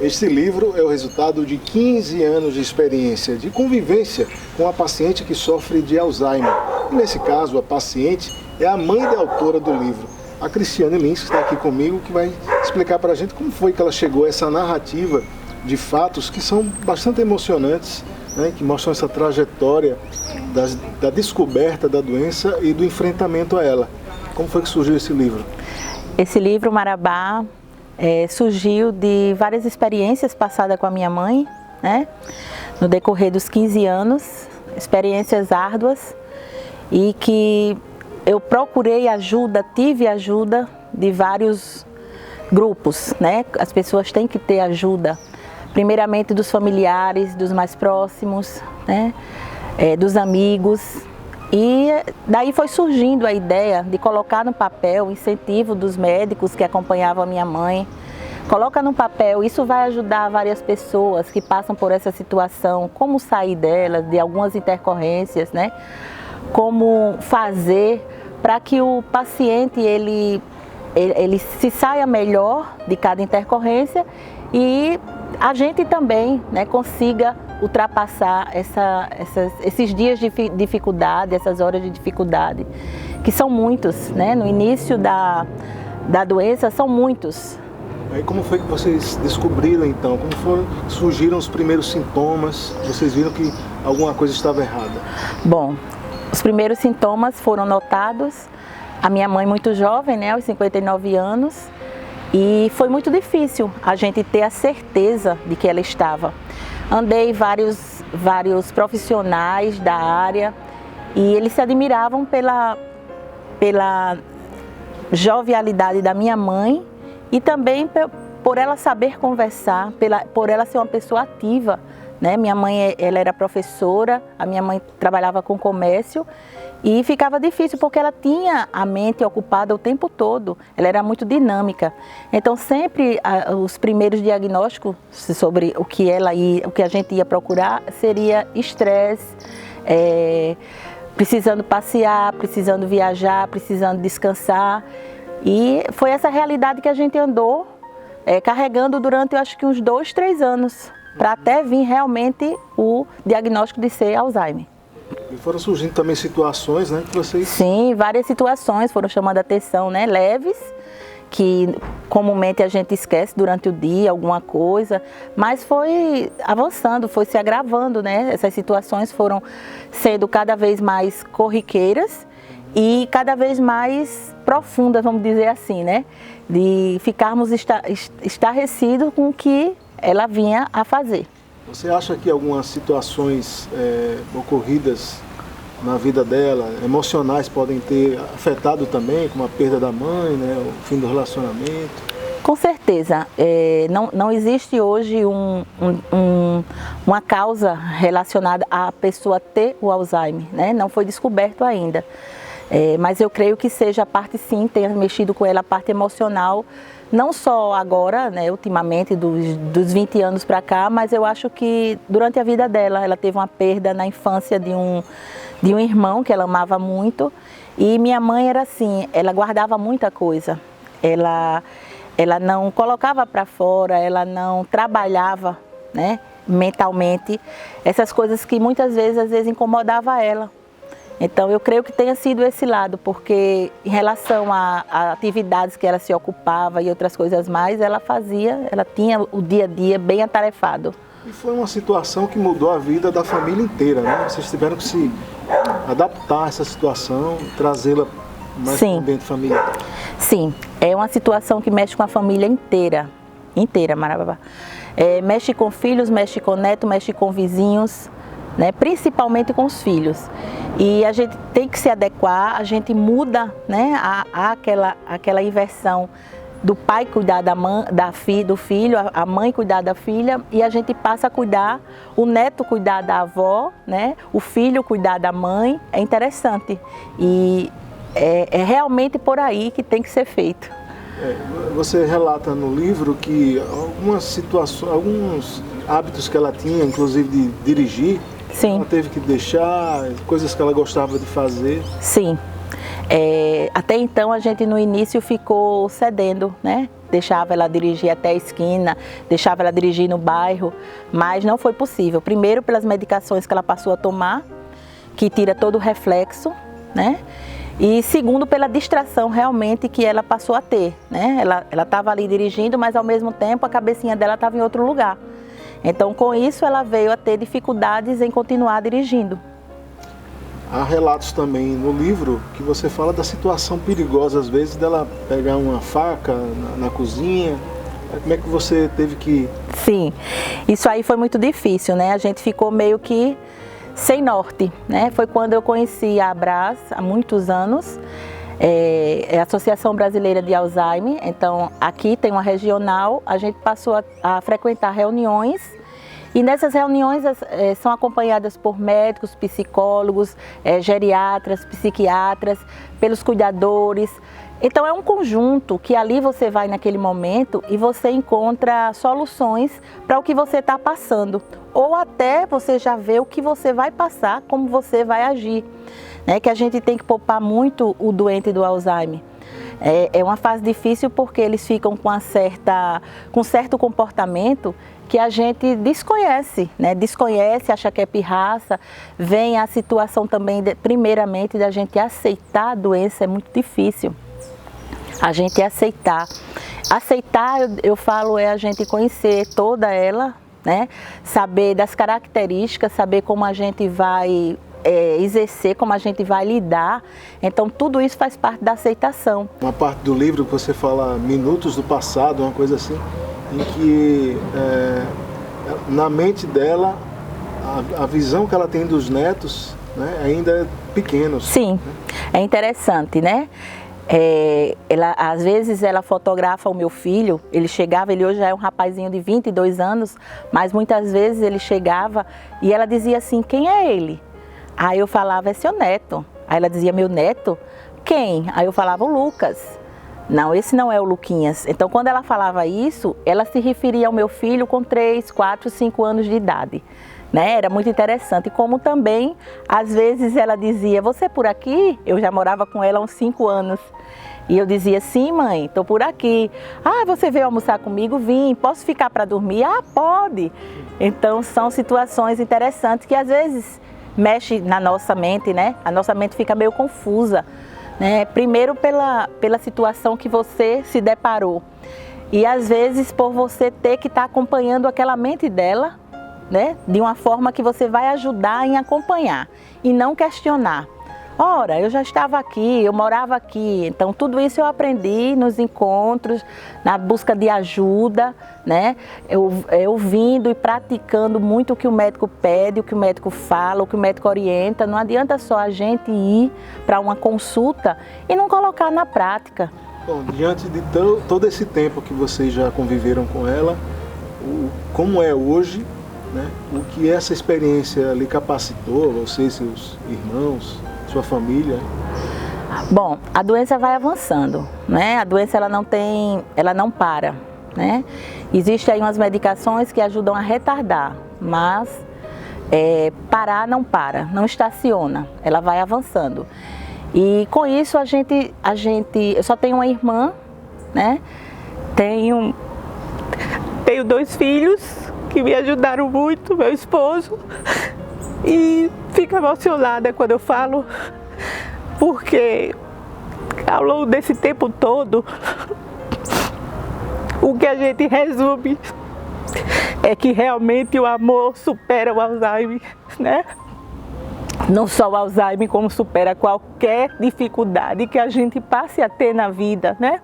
Este livro é o resultado de 15 anos de experiência, de convivência com a paciente que sofre de Alzheimer. E nesse caso, a paciente é a mãe da autora do livro, a Cristiane Lins, que está aqui comigo, que vai explicar para a gente como foi que ela chegou a essa narrativa de fatos que são bastante emocionantes, né, que mostram essa trajetória da descoberta da doença e do enfrentamento a ela. Como foi que surgiu esse livro? Esse livro, Marabá, surgiu de várias experiências passadas com a minha mãe, né? No decorrer dos 15 anos, experiências árduas, e que eu procurei ajuda, tive ajuda de vários grupos, né? As pessoas têm que ter ajuda, primeiramente dos familiares, dos mais próximos, né? Dos amigos. E daí foi surgindo a ideia de colocar no papel o incentivo dos médicos que acompanhavam a minha mãe. Coloca no papel, isso vai ajudar várias pessoas que passam por essa situação, como sair dela, de algumas intercorrências, né? Como fazer para que o paciente ele se saia melhor de cada intercorrência e a gente também, né, consiga ultrapassar esses dias de dificuldade, essas horas de dificuldade, que são muitos, né? No início da doença são muitos. Aí como foi que vocês descobriram então? Como surgiram os primeiros sintomas? Vocês viram que alguma coisa estava errada? Bom, os primeiros sintomas foram notados, a minha mãe muito jovem, né, aos 59 anos, e foi muito difícil a gente ter a certeza de que ela estava. Andei vários profissionais da área e eles se admiravam pela jovialidade da minha mãe e também por ela saber conversar, por ela ser uma pessoa ativa, né? Minha mãe ela era professora, a minha mãe trabalhava com comércio e ficava difícil porque ela tinha a mente ocupada o tempo todo, ela era muito dinâmica. Então sempre os primeiros diagnósticos sobre o que a gente ia procurar seria estresse, precisando passear, precisando viajar, precisando descansar. E foi essa realidade que a gente andou carregando durante, eu acho que uns 2, 3 anos, para até vir realmente o diagnóstico de ser Alzheimer. E foram surgindo também situações, né, que vocês... Sim, várias situações foram chamando a atenção, né, leves, que comumente a gente esquece durante o dia, alguma coisa, mas foi avançando, foi se agravando, né, essas situações foram sendo cada vez mais corriqueiras e cada vez mais profundas, vamos dizer assim, né, de ficarmos estarrecidos com o que ela vinha a fazer. Você acha que algumas situações ocorridas na vida dela, emocionais, podem ter afetado também, como a perda da mãe, né, o fim do relacionamento? Com certeza. Não existe hoje uma causa relacionada à pessoa ter o Alzheimer, né? Não foi descoberto ainda. Mas eu creio que seja a parte, sim, tenha mexido com ela, a parte emocional, não só agora, né, ultimamente, dos 20 anos para cá, mas eu acho que durante a vida dela, ela teve uma perda na infância de um irmão que ela amava muito, e minha mãe era assim, ela guardava muita coisa, ela não colocava para fora, ela não trabalhava, né, mentalmente, essas coisas que muitas vezes, às vezes, incomodavam ela. Então eu creio que tenha sido esse lado, porque em relação a atividades que ela se ocupava e outras coisas mais, ela tinha o dia a dia bem atarefado. E foi uma situação que mudou a vida da família inteira, né? Vocês tiveram que se adaptar a essa situação, trazê-la mais para o ambiente familiar. Sim, é uma situação que mexe com a família inteira, Marabá. Mexe com filhos, mexe com neto, mexe com vizinhos, né? Principalmente com os filhos. E a gente tem que se adequar, a gente muda, né, aquela inversão do pai cuidar do filho, a mãe cuidar da filha, e a gente passa a cuidar, o neto cuidar da avó, né, o filho cuidar da mãe. É interessante e é realmente por aí que tem que ser feito. Você relata no livro que algumas situações, alguns hábitos que ela tinha, inclusive de dirigir, sim, ela teve que deixar, coisas que ela gostava de fazer. Sim, Até então a gente no início ficou cedendo, né? Deixava ela dirigir até a esquina, deixava ela dirigir no bairro, mas não foi possível. Primeiro pelas medicações que ela passou a tomar, que tira todo o reflexo, né? E segundo pela distração realmente que ela passou a ter, né? Ela estava ali dirigindo, mas ao mesmo tempo a cabecinha dela estava em outro lugar. Então com isso ela veio a ter dificuldades em continuar dirigindo. Há relatos também no livro que você fala da situação perigosa, às vezes, dela pegar uma faca na cozinha. Como é que você teve que... Sim, isso aí foi muito difícil, né? A gente ficou meio que sem norte, né? Foi quando eu conheci a Abras, há muitos anos, a Associação Brasileira de Alzheimer. Então, aqui tem uma regional, a gente passou a frequentar reuniões. E nessas reuniões são acompanhadas por médicos, psicólogos, geriatras, psiquiatras, pelos cuidadores. Então é um conjunto que ali você vai naquele momento e você encontra soluções para o que você está passando. Ou até você já vê o que você vai passar, como você vai agir. Né? Que a gente tem que poupar muito o doente do Alzheimer. É uma fase difícil porque eles ficam com certo comportamento que a gente desconhece, né? Desconhece, acha que é pirraça. Vem a situação também, primeiramente, da gente aceitar a doença, é muito difícil. A gente aceitar. Aceitar, eu falo, é a gente conhecer toda ela, né? Saber das características, saber como a gente vai exercer, como a gente vai lidar. Então tudo isso faz parte da aceitação. Uma parte do livro que você fala minutos do passado, uma coisa assim, em que na mente dela a visão que ela tem dos netos, né, ainda é pequena. Sim, é interessante, né? Às vezes ela fotografa o meu filho, ele hoje já é um rapazinho de 22 anos, mas muitas vezes ele chegava e ela dizia assim, quem é ele? Aí eu falava, é seu neto. Aí ela dizia, meu neto? Quem? Aí eu falava, o Lucas. Não, esse não é o Luquinhas. Então quando ela falava isso, ela se referia ao meu filho com 3, 4, 5 anos de idade. Né? Era muito interessante. Como também, às vezes ela dizia, você por aqui? Eu já morava com ela há uns 5 anos. E eu dizia, sim mãe, estou por aqui. Ah, você veio almoçar comigo? Vim. Posso ficar para dormir? Ah, pode. Então são situações interessantes que às vezes mexe na nossa mente, né? A nossa mente fica meio confusa, né? Primeiro pela situação que você se deparou. E às vezes por você ter que estar acompanhando aquela mente dela, né? De uma forma que você vai ajudar em acompanhar e não questionar. Ora, eu já estava aqui, eu morava aqui, então tudo isso eu aprendi nos encontros, na busca de ajuda, né? Eu vindo e praticando muito o que o médico pede, o que o médico fala, o que o médico orienta. Não adianta só a gente ir para uma consulta e não colocar na prática. Bom, diante de todo esse tempo que vocês já conviveram com ela, como é hoje, né? O que essa experiência lhe capacitou, você e seus irmãos, sua família? Bom, a doença vai avançando, né? A doença ela não para, né? Existem aí umas medicações que ajudam a retardar, mas parar não para, não estaciona, ela vai avançando. E com isso eu só tenho uma irmã, né? Tenho 2 filhos que me ajudaram muito, meu esposo. E fico emocionada quando eu falo, porque ao longo desse tempo todo, o que a gente resume é que realmente o amor supera o Alzheimer, né? Não só o Alzheimer, como supera qualquer dificuldade que a gente passe a ter na vida, né?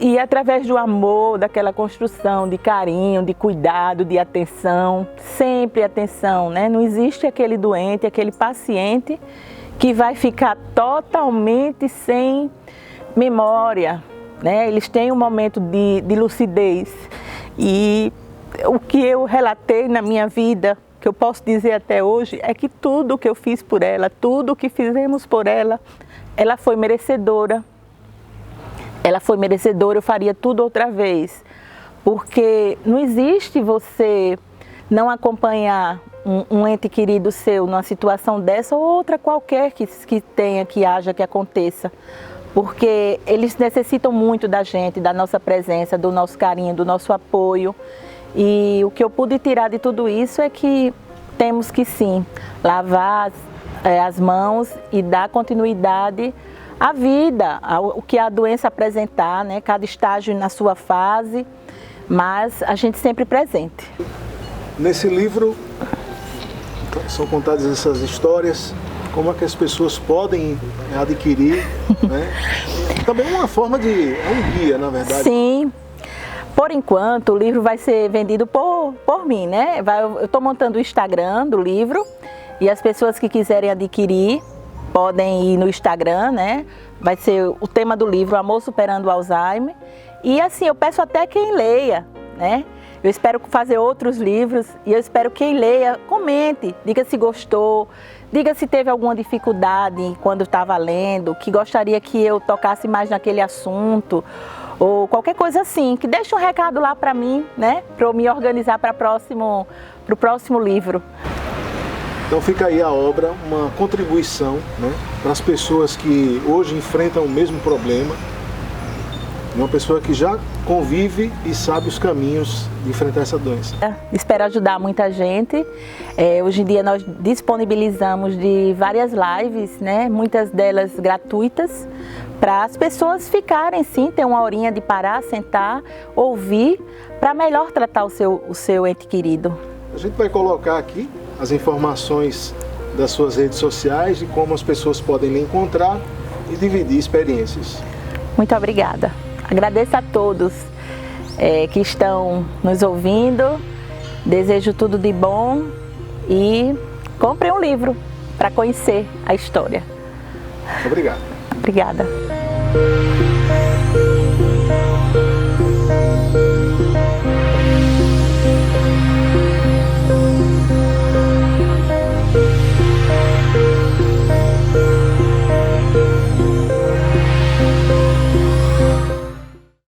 E através do amor, daquela construção de carinho, de cuidado, de atenção, sempre atenção, né? Não existe aquele doente, aquele paciente que vai ficar totalmente sem memória, né? Eles têm um momento de lucidez. E o que eu relatei na minha vida, que eu posso dizer até hoje, é que tudo que eu fiz por ela, tudo que fizemos por ela, ela foi merecedora. Ela foi merecedora, eu faria tudo outra vez, porque não existe você não acompanhar um ente querido seu numa situação dessa ou outra qualquer que tenha, que haja, que aconteça. Porque eles necessitam muito da gente, da nossa presença, do nosso carinho, do nosso apoio. E o que eu pude tirar de tudo isso é que temos que sim, lavar as mãos e dar continuidade à vida, ao que a doença apresentar, né? Cada estágio na sua fase, mas a gente sempre presente. Nesse livro são contadas essas histórias, como é que as pessoas podem adquirir, né? Também uma forma de... é um guia, na verdade. Sim. Por enquanto, o livro vai ser vendido por mim, né? Eu estou montando o Instagram do livro e as pessoas que quiserem adquirir podem ir no Instagram, né? Vai ser o tema do livro, Amor Superando o Alzheimer. E assim, eu peço até quem leia, né? Eu espero fazer outros livros e eu espero que quem leia comente, diga se gostou, diga se teve alguma dificuldade quando estava lendo, que gostaria que eu tocasse mais naquele assunto, ou qualquer coisa assim, que deixe um recado lá para mim, né? Para eu me organizar para o próximo livro. Então fica aí a obra, uma contribuição, né, para as pessoas que hoje enfrentam o mesmo problema. Uma pessoa que já convive e sabe os caminhos de enfrentar essa doença. Espero ajudar muita gente. Hoje em dia nós disponibilizamos de várias lives, né, muitas delas gratuitas, para as pessoas ficarem, sim, ter uma horinha de parar, sentar, ouvir, para melhor tratar o seu ente querido. A gente vai colocar aqui as informações das suas redes sociais, de como as pessoas podem lhe encontrar e dividir experiências. Muito obrigada. Agradeço a todos que estão nos ouvindo, desejo tudo de bom e compre um livro para conhecer a história. Obrigado. Obrigada.